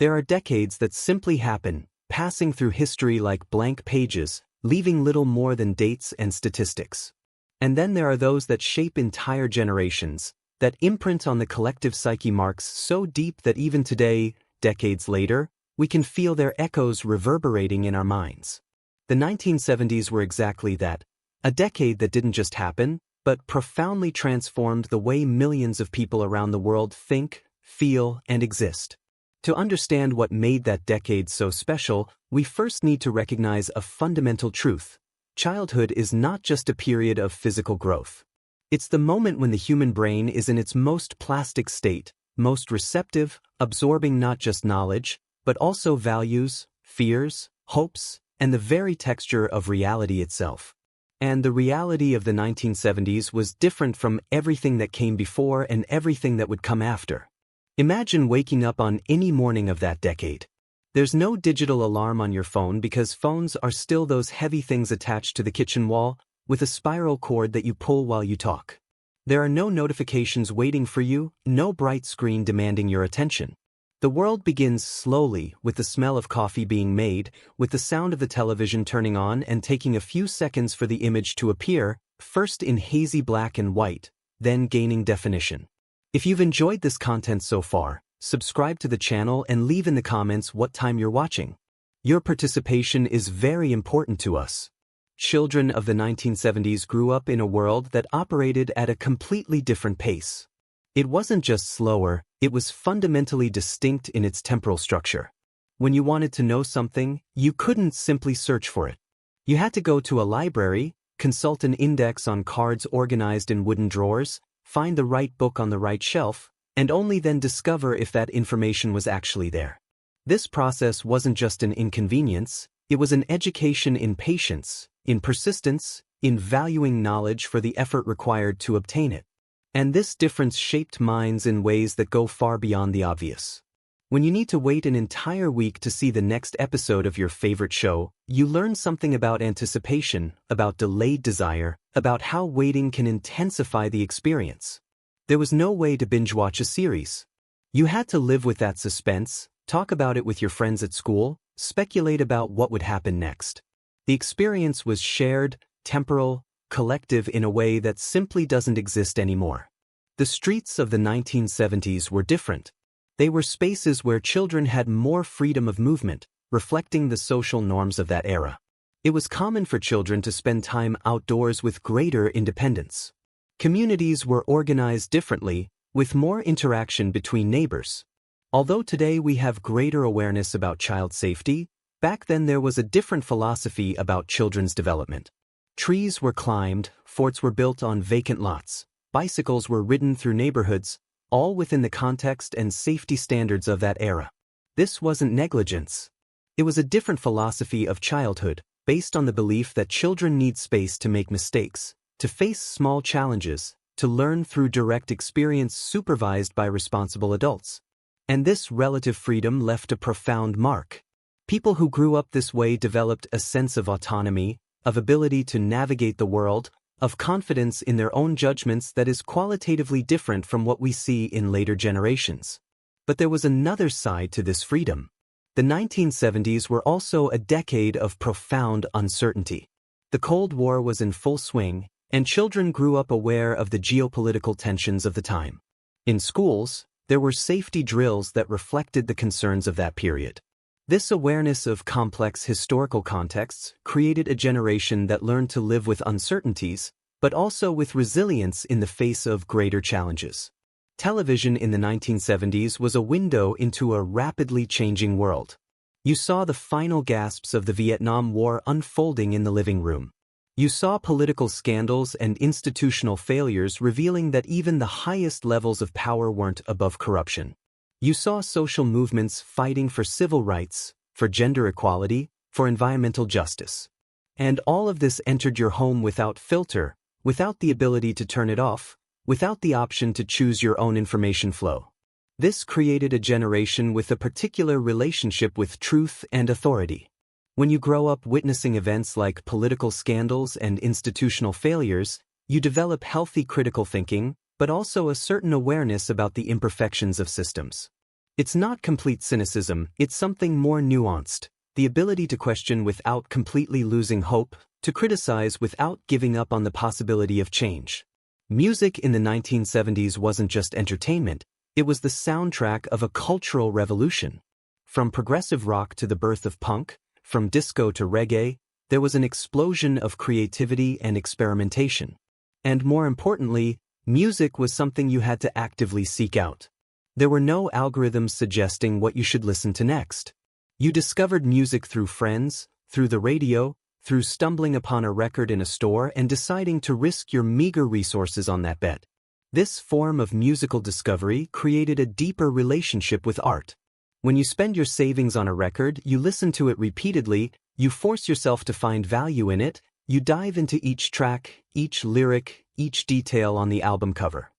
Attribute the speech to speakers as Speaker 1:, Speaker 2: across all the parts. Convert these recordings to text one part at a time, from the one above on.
Speaker 1: There are decades that simply happen, passing through history like blank pages, leaving little more than dates and statistics. And then there are those that shape entire generations, that imprint on the collective psyche marks so deep that even today, decades later, we can feel their echoes reverberating in our minds. The 1970s were exactly that, a decade that didn't just happen, but profoundly transformed the way millions of people around the world think, feel, and exist. To understand what made that decade so special, we first need to recognize a fundamental truth. Childhood is not just a period of physical growth. It's the moment when the human brain is in its most plastic state, most receptive, absorbing not just knowledge, but also values, fears, hopes, and the very texture of reality itself. And the reality of the 1970s was different from everything that came before and everything that would come after. Imagine waking up on any morning of that decade. There's no digital alarm on your phone because phones are still those heavy things attached to the kitchen wall with a spiral cord that you pull while you talk. There are no notifications waiting for you, no bright screen demanding your attention. The world begins slowly with the smell of coffee being made, with the sound of the television turning on and taking a few seconds for the image to appear, first in hazy black and white, then gaining definition. If you've enjoyed this content so far, subscribe to the channel and leave in the comments what time you're watching. Your participation is very important to us. Children of the 1970s grew up in a world that operated at a completely different pace. It wasn't just slower, it was fundamentally distinct in its temporal structure. When you wanted to know something, you couldn't simply search for it. You had to go to a library, consult an index on cards organized in wooden drawers, find the right book on the right shelf, and only then discover if that information was actually there. This process wasn't just an inconvenience, it was an education in patience, in persistence, in valuing knowledge for the effort required to obtain it. And this difference shaped minds in ways that go far beyond the obvious. When you need to wait an entire week to see the next episode of your favorite show, you learn something about anticipation, about delayed desire, about how waiting can intensify the experience. There was no way to binge-watch a series. You had to live with that suspense, talk about it with your friends at school, speculate about what would happen next. The experience was shared, temporal, collective in a way that simply doesn't exist anymore. The streets of the 1970s were different. They were spaces where children had more freedom of movement, reflecting the social norms of that era. It was common for children to spend time outdoors with greater independence. Communities were organized differently, with more interaction between neighbors. Although today we have greater awareness about child safety, back then there was a different philosophy about children's development. Trees were climbed, forts were built on vacant lots, bicycles were ridden through neighborhoods, all within the context and safety standards of that era. This wasn't negligence. It was a different philosophy of childhood, based on the belief that children need space to make mistakes, to face small challenges, to learn through direct experience supervised by responsible adults. And this relative freedom left a profound mark. People who grew up this way developed a sense of autonomy, of ability to navigate the world, of confidence in their own judgments that is qualitatively different from what we see in later generations. But there was another side to this freedom. The 1970s were also a decade of profound uncertainty. The Cold War was in full swing, and children grew up aware of the geopolitical tensions of the time. In schools, there were safety drills that reflected the concerns of that period. This awareness of complex historical contexts created a generation that learned to live with uncertainties, but also with resilience in the face of greater challenges. Television in the 1970s was a window into a rapidly changing world. You saw the final gasps of the Vietnam War unfolding in the living room. You saw political scandals and institutional failures revealing that even the highest levels of power weren't above corruption. You saw social movements fighting for civil rights, for gender equality, for environmental justice. And all of this entered your home without filter, without the ability to turn it off, without the option to choose your own information flow. This created a generation with a particular relationship with truth and authority. When you grow up witnessing events like political scandals and institutional failures, you develop healthy critical thinking, but also a certain awareness about the imperfections of systems. It's not complete cynicism, it's something more nuanced. The ability to question without completely losing hope, to criticize without giving up on the possibility of change. Music in the 1970s wasn't just entertainment, it was the soundtrack of a cultural revolution. From progressive rock to the birth of punk, from disco to reggae, there was an explosion of creativity and experimentation. And more importantly, music was something you had to actively seek out. There were no algorithms suggesting what you should listen to next. You discovered music through friends, through the radio, through stumbling upon a record in a store and deciding to risk your meager resources on that bet. This form of musical discovery created a deeper relationship with art. When you spend your savings on a record, you listen to it repeatedly, you force yourself to find value in it, you dive into each track, each lyric, each detail on the album cover.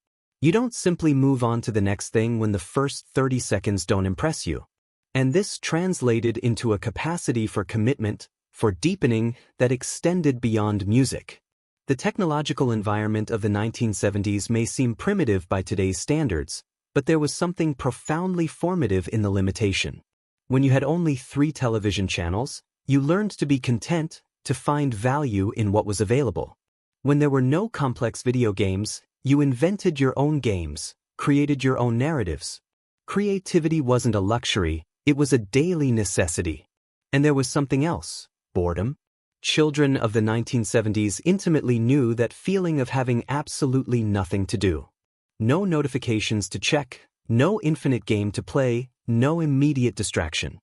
Speaker 1: You don't simply move on to the next thing when the first 30 seconds don't impress you. And this translated into a capacity for commitment, for deepening, that extended beyond music. The technological environment of the 1970s may seem primitive by today's standards, but there was something profoundly formative in the limitation. When you had only 3 television channels, you learned to be content, to find value in what was available. When there were no complex video games, you invented your own games, created your own narratives. Creativity wasn't a luxury, it was a daily necessity. And there was something else, boredom. Children of the 1970s intimately knew that feeling of having absolutely nothing to do. No notifications to check, no infinite game to play, no immediate distraction.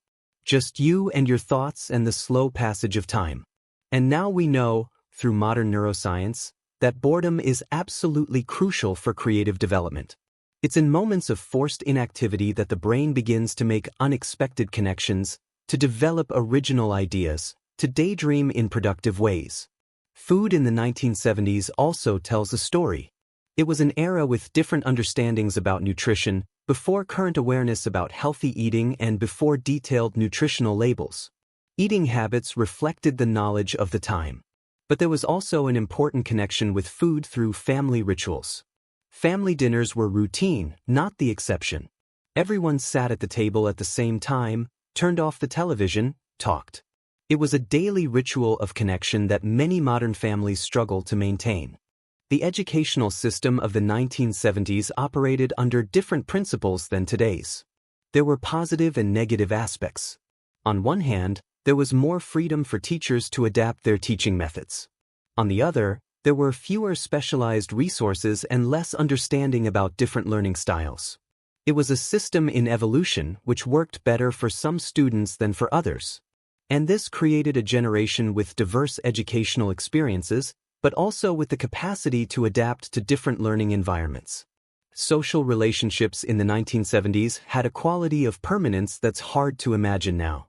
Speaker 1: Just you and your thoughts and the slow passage of time. And now we know, through modern neuroscience, that boredom is absolutely crucial for creative development. It's in moments of forced inactivity that the brain begins to make unexpected connections, to develop original ideas, to daydream in productive ways. Food in the 1970s also tells a story. It was an era with different understandings about nutrition, before current awareness about healthy eating and before detailed nutritional labels. Eating habits reflected the knowledge of the time. But there was also an important connection with food through family rituals. Family dinners were routine, not the exception. Everyone sat at the table at the same time, turned off the television, talked. It was a daily ritual of connection that many modern families struggle to maintain. The educational system of the 1970s operated under different principles than today's. There were positive and negative aspects. On one hand, there was more freedom for teachers to adapt their teaching methods. On the other, there were fewer specialized resources and less understanding about different learning styles. It was a system in evolution which worked better for some students than for others. And this created a generation with diverse educational experiences, but also with the capacity to adapt to different learning environments. Social relationships in the 1970s had a quality of permanence that's hard to imagine now.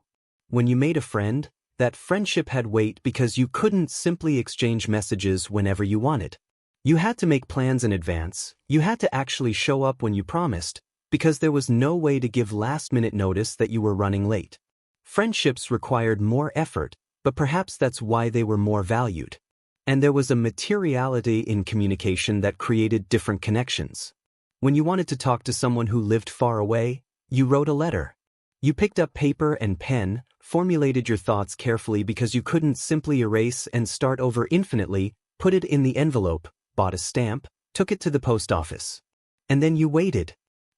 Speaker 1: When you made a friend, that friendship had weight because you couldn't simply exchange messages whenever you wanted. You had to make plans in advance, you had to actually show up when you promised, because there was no way to give last-minute notice that you were running late. Friendships required more effort, but perhaps that's why they were more valued. And there was a materiality in communication that created different connections. When you wanted to talk to someone who lived far away, you wrote a letter. You picked up paper and pen, formulated your thoughts carefully because you couldn't simply erase and start over infinitely, put it in the envelope, bought a stamp, took it to the post office. And then you waited.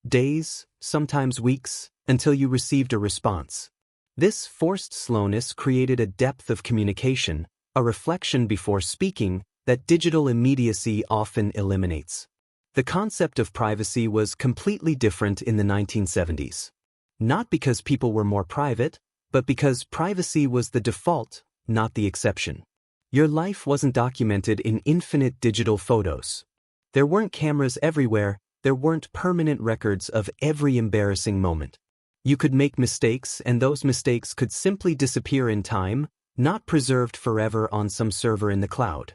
Speaker 1: Days, sometimes weeks, until you received a response. This forced slowness created a depth of communication, a reflection before speaking, that digital immediacy often eliminates. The concept of privacy was completely different in the 1970s. Not because people were more private, but because privacy was the default, not the exception. Your life wasn't documented in infinite digital photos. There weren't cameras everywhere, there weren't permanent records of every embarrassing moment. You could make mistakes, and those mistakes could simply disappear in time, not preserved forever on some server in the cloud.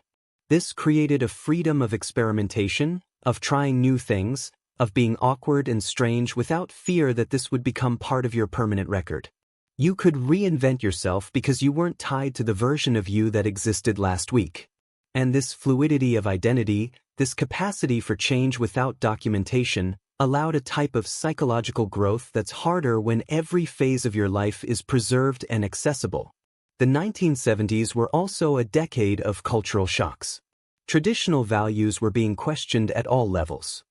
Speaker 1: This created a freedom of experimentation, of trying new things, of being awkward and strange without fear that this would become part of your permanent record. You could reinvent yourself because you weren't tied to the version of you that existed last week. And this fluidity of identity, this capacity for change without documentation, allowed a type of psychological growth that's harder when every phase of your life is preserved and accessible. The 1970s were also a decade of cultural shocks. Traditional values were being questioned at all levels.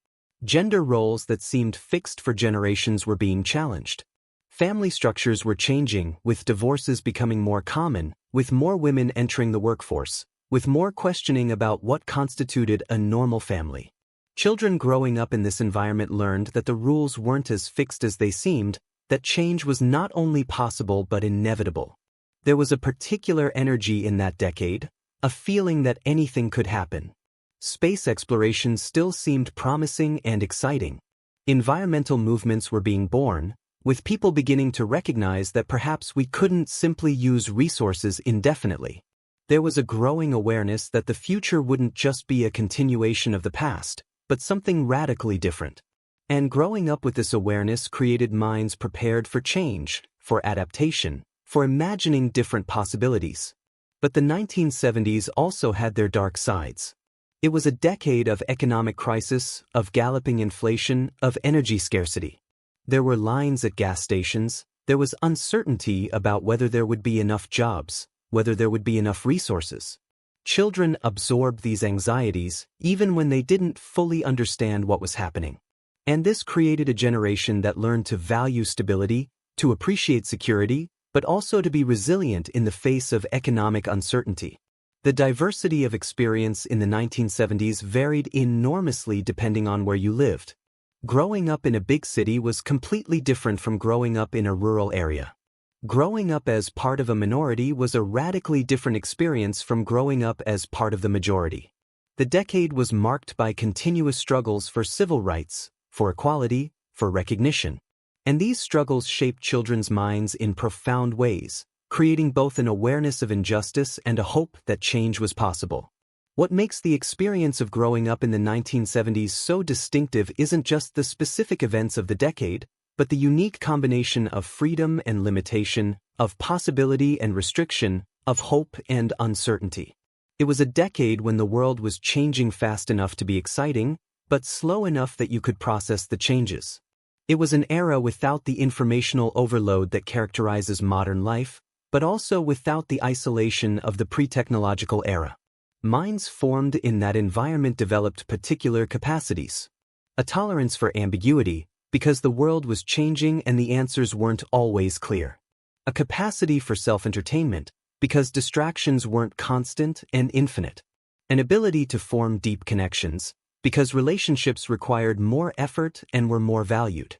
Speaker 1: Gender roles that seemed fixed for generations were being challenged. Family structures were changing, with divorces becoming more common, with more women entering the workforce, with more questioning about what constituted a normal family. Children growing up in this environment learned that the rules weren't as fixed as they seemed, that change was not only possible but inevitable. There was a particular energy in that decade, a feeling that anything could happen. Space exploration still seemed promising and exciting. Environmental movements were being born, with people beginning to recognize that perhaps we couldn't simply use resources indefinitely. There was a growing awareness that the future wouldn't just be a continuation of the past, but something radically different. And growing up with this awareness created minds prepared for change, for adaptation, for imagining different possibilities. But the 1970s also had their dark sides. It was a decade of economic crisis, of galloping inflation, of energy scarcity. There were lines at gas stations, there was uncertainty about whether there would be enough jobs, whether there would be enough resources. Children absorbed these anxieties, even when they didn't fully understand what was happening. And this created a generation that learned to value stability, to appreciate security, but also to be resilient in the face of economic uncertainty. The diversity of experience in the 1970s varied enormously depending on where you lived. Growing up in a big city was completely different from growing up in a rural area. Growing up as part of a minority was a radically different experience from growing up as part of the majority. The decade was marked by continuous struggles for civil rights, for equality, for recognition. And these struggles shaped children's minds in profound ways, creating both an awareness of injustice and a hope that change was possible. What makes the experience of growing up in the 1970s so distinctive isn't just the specific events of the decade, but the unique combination of freedom and limitation, of possibility and restriction, of hope and uncertainty. It was a decade when the world was changing fast enough to be exciting, but slow enough that you could process the changes. It was an era without the informational overload that characterizes modern life, but also without the isolation of the pre-technological era. Minds formed in that environment developed particular capacities. A tolerance for ambiguity, because the world was changing and the answers weren't always clear. A capacity for self-entertainment, because distractions weren't constant and infinite. An ability to form deep connections, because relationships required more effort and were more valued.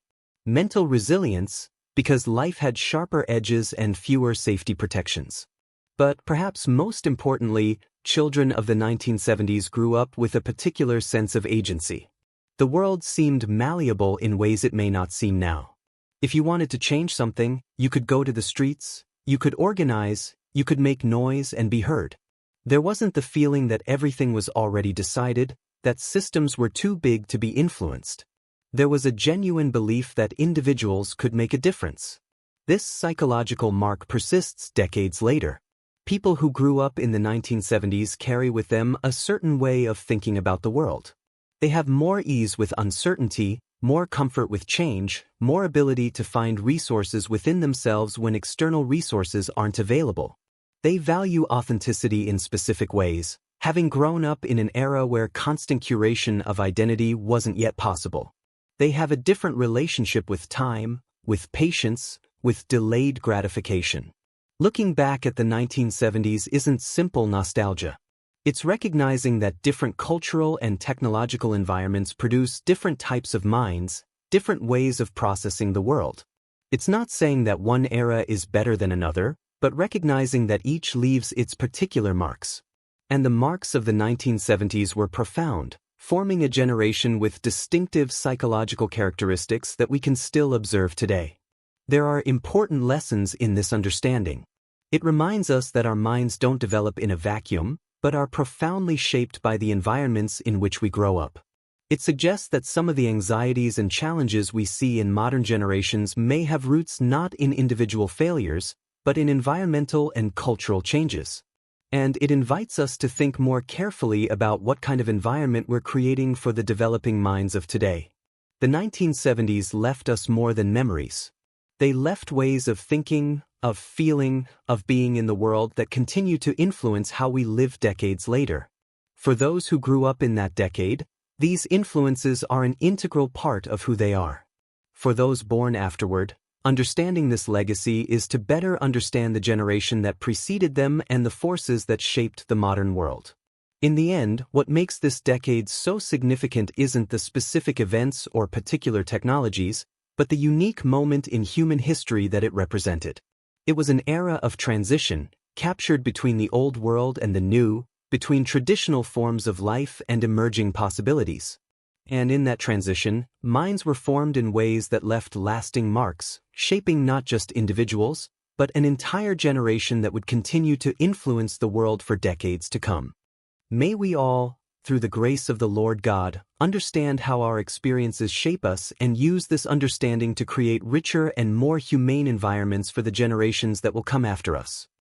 Speaker 1: Mental resilience, because life had sharper edges and fewer safety protections. But perhaps most importantly, children of the 1970s grew up with a particular sense of agency. The world seemed malleable in ways it may not seem now. If you wanted to change something, you could go to the streets, you could organize, you could make noise and be heard. There wasn't the feeling that everything was already decided, that systems were too big to be influenced. There was a genuine belief that individuals could make a difference. This psychological mark persists decades later. People who grew up in the 1970s carry with them a certain way of thinking about the world. They have more ease with uncertainty, more comfort with change, more ability to find resources within themselves when external resources aren't available. They value authenticity in specific ways, having grown up in an era where constant curation of identity wasn't yet possible. They have a different relationship with time, with patience, with delayed gratification. Looking back at the 1970s isn't simple nostalgia. It's recognizing that different cultural and technological environments produce different types of minds, different ways of processing the world. It's not saying that one era is better than another, but recognizing that each leaves its particular marks. And the marks of the 1970s were profound, forming a generation with distinctive psychological characteristics that we can still observe today. There are important lessons in this understanding. It reminds us that our minds don't develop in a vacuum, but are profoundly shaped by the environments in which we grow up. It suggests that some of the anxieties and challenges we see in modern generations may have roots not in individual failures, but in environmental and cultural changes. And it invites us to think more carefully about what kind of environment we're creating for the developing minds of today. The 1970s left us more than memories. They left ways of thinking, of feeling, of being in the world that continue to influence how we live decades later. For those who grew up in that decade, these influences are an integral part of who they are. For those born afterward, understanding this legacy is to better understand the generation that preceded them and the forces that shaped the modern world. In the end, what makes this decade so significant isn't the specific events or particular technologies, but the unique moment in human history that it represented. It was an era of transition, captured between the old world and the new, between traditional forms of life and emerging possibilities. And in that transition, minds were formed in ways that left lasting marks, shaping not just individuals, but an entire generation that would continue to influence the world for decades to come. May we all, through the grace of the Lord God, understand how our experiences shape us and use this understanding to create richer and more humane environments for the generations that will come after us.